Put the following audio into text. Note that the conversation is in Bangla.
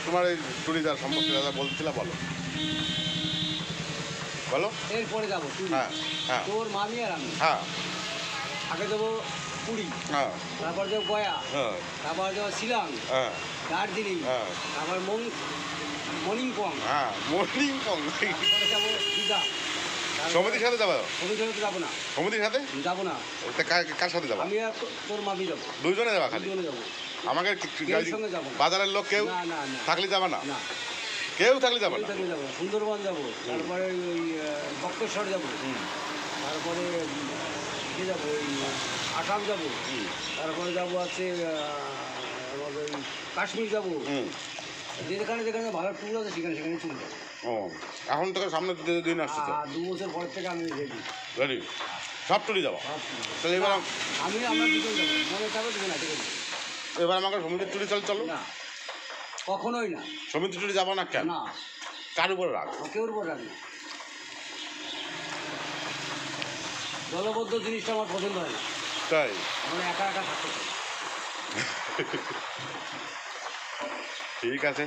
তোমার এই চুড়িদার সম্পর্কে দাদা বলছিলা, বলো বলো। এরপরে যাবো হ্যাঁ হ্যাঁ তোর মামি আর আমি। হ্যাঁ আগে দেবো পুরী, হ্যাঁ তারপর যাবো গয়া, হ্যাঁ তারপর যাবো শিলং, হ্যাঁ দার্জিলিং, হ্যাঁ তারপর মর্নিংপং, হ্যাঁ মর্নিং পং। তারপরে যাবো দীঘা। সমিতির সাথে যাবো? সমিতির সাথে যাবো না। সমিতির সাথে যাবো না। কার সাথে যাবো? আমি আর তোর মামি যাবো। দুইজনে যাবা খালি? দুজনে যাবো। আমাকে সঙ্গে যাবো না। বাজারের লোক কেউ না না না থাকলে যাবা না? না কেউ থাকলে যাবা না? থাকলে যাবো। সুন্দরবন যাবো, তারপরে ওই বক্রেশ্বর যাবো, তারপরে ইয়ে যাবো ওই আসাম যাবো, তারপরে যাবো আছে আমাদের ওই কাশ্মীর যাবো। যেখানে যেখানে ভালো ট্যুর আছে সেখানে সেখানে চলে যাবো। ও এখন থেকে সামনে দিন আসছে তো, 2 বছর পরের থেকে আমি রেডি। রেডি সব টুরি যাবো? তাহলে এবার আমরা দুজন যাবো, মনে থাকবে দুজন আছে। এবার আমাকে সমিতির টুরি চল চলো না, কখনোই না। সমিতির টুরি যাবো না কেন? না, কার উপরে রাখ? কেউর উপর রাখ না। দলবদ্ধ জিনিসটা আমার পছন্দ হয় না। তাই মানে একা একা থাকতে চাই। ঠিক আছে।